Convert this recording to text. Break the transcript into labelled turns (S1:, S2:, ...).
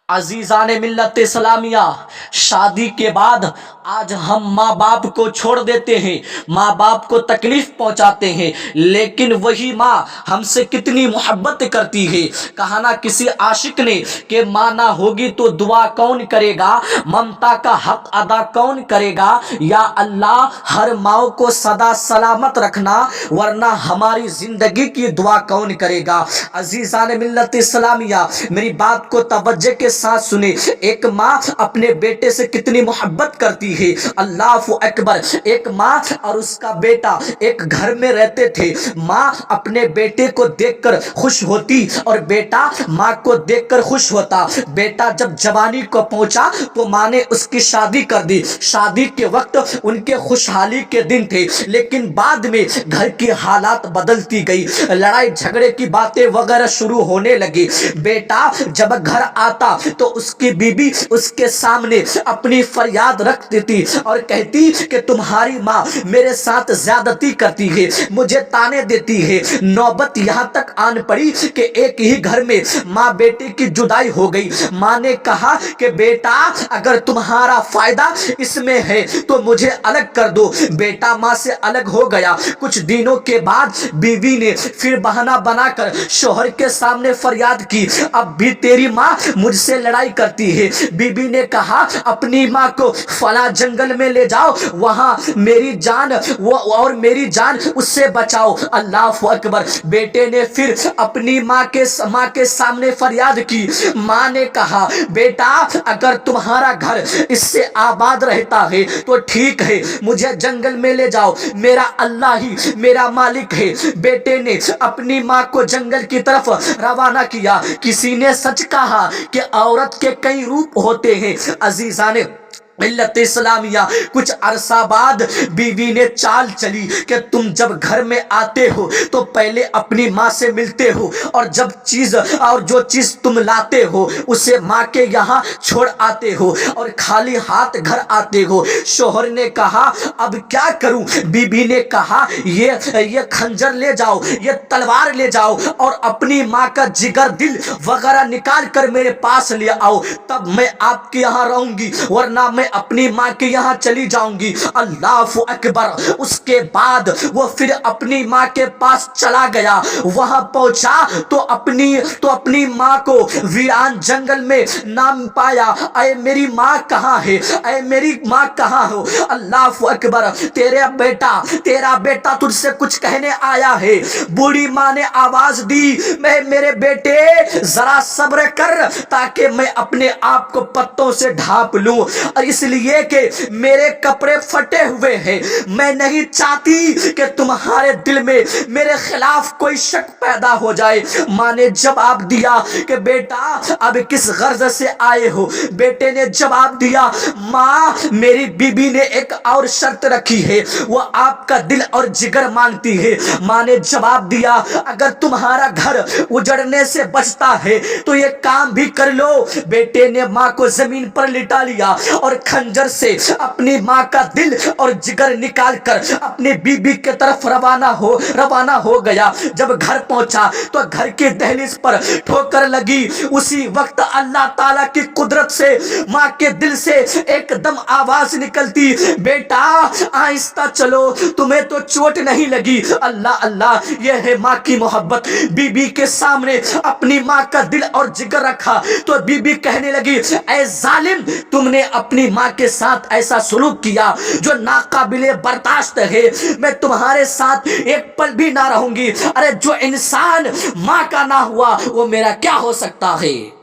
S1: अजीज़ान मिल्लत इस्लामिया, शादी के बाद आज हम माँ बाप को छोड़ देते हैं, माँ बाप को तकलीफ पहुँचाते हैं, लेकिन वही माँ हमसे कितनी मोहब्बत करती है। कहा ना किसी आशिक ने कि माँ ना होगी तो दुआ कौन करेगा, ममता का हक अदा कौन करेगा। या अल्लाह हर माँ को सदा सलामत रखना, वरना हमारी जिंदगी की दुआ कौन करेगा। अजीज़ान मिल्लत इस्लामिया, मेरी बात को तवज्जो के साथ सुने। एक माँ अपने बेटे से कितनी मोहब्बत करती है। अल्लाह अकबर। एक माँ और उसका बेटा एक घर में रहते थे। माँ अपने बेटे को देखकर खुश होती और बेटा माँ को देखकर खुश होता। बेटा जब जवानी को पहुंचा तो माँ ने उसकी शादी कर दी। शादी के वक्त उनके खुशहाली के दिन थे, लेकिन बाद में घर की हालात बदलती गई, लड़ाई झगड़े की बातें वगैरह शुरू होने लगी। बेटा जब घर आता तो उसकी बीबी उसके सामने अपनी फरियाद रख देती और कहती कि तुम्हारी माँ मेरे साथ ज्यादती करती है, मुझे ताने देती है। नौबत यहाँ तक आन पड़ी कि एक ही घर में माँ बेटे की जुदाई हो गई। माँ ने कहा कि बेटा अगर तुम्हारा फायदा इसमें है तो मुझे अलग कर दो। बेटा माँ से अलग हो गया। कुछ दिनों के बाद बीवी ने फिर बहाना बनाकर शोहर के सामने फरियाद की, अब भी तेरी माँ मुझसे लड़ाई करती है। बीबी ने कहा अपनी माँ को फला जंगल में ले जाओ, वहां मेरी जान वो और मेरी जान उससे बचाओ। अल्लाह अकबर। बेटे ने फिर अपनी माँ के सामने फरियाद की। माँ ने कहा बेटा अगर तुम्हारा घर इससे आबाद रहता है तो ठीक है, मुझे जंगल में ले जाओ, मेरा अल्लाह ही मेरा मालिक है। बेटे ने अपनी माँ को जंगल की तरफ रवाना किया। किसी ने सच कहा कि औरत के कई रूप होते हैं। अजीज़ाने मिल्लत इस्लामिया, कुछ अरसा बाद बीवी ने चाल चली कि तुम जब घर में आते हो तो पहले अपनी माँ से मिलते हो और जो चीज तुम लाते हो उसे माँ के यहाँ छोड़ आते हो और खाली हाथ घर आते हो। शोहर ने कहा अब क्या करूं। बीबी ने कहा ये खंजर ले जाओ, ये तलवार ले जाओ और अपनी माँ का जिगर दिल वगैरह निकाल कर मेरे पास ले आओ, तब मैं आपके यहाँ रहूंगी, वरना मैं अपनी माँ के यहाँ चली जाऊंगी। अल्लाह अकबर। उसके बाद वो फिर अपनी माँ के पास चला गया। वहां पहुंचा तो अपनी माँ को वीरान जंगल में नाम पाया। अरे मेरी माँ कहाँ है, अरे मेरी माँ कहाँ हो। अल्लाह अकबर। तेरा बेटा तुझसे कुछ कहने आया है। बूढ़ी माँ ने आवाज दी, मैं मेरे बेटे जरा सब्र कर ताकि मैं अपने आप को पत्तों से ढांप लूं, इसलिए कि मेरे कपड़े फटे हुए हैं। मैं नहीं चाहती कि तुम्हारे दिल में मेरे खिलाफ कोई शक पैदा हो जाए। माँ ने जवाब दिया कि बेटा अब किस गर्ज से आए हो। बेटे ने जवाब दिया, माँ मेरी बीबी ने एक और शर्त रखी है, वो आपका दिल और जिगर मांगती है। माँ ने जवाब दिया, अगर तुम्हारा घर उजड़ने से बचता है तो ये काम भी कर लो। बेटे ने माँ को जमीन पर लिटा लिया और खंजर से अपनी माँ का दिल और जिगर निकाल कर अपनी बीबी के तरफ रवाना हो गया। जब घर पहुंचा तो घर की दहलीज पर ठोकर लगी। उसी वक्त अल्लाह ताला की कुदरत से माँ के दिल से एकदम आवाज निकलती, बेटा आहिस्ता चलो, तुम्हें तो चोट नहीं लगी। अल्लाह अल्लाह, यह है माँ की मोहब्बत। बीबी के सामने अपनी माँ का दिल और जिगर रखा तो बीबी कहने लगी, ऐ जालिम, तुमने अपनी माँ के साथ ऐसा सलूक किया जो नाकाबिले बर्दाश्त है। मैं तुम्हारे साथ एक पल भी ना रहूंगी। अरे जो इंसान माँ का ना हुआ वो मेरा क्या हो सकता है।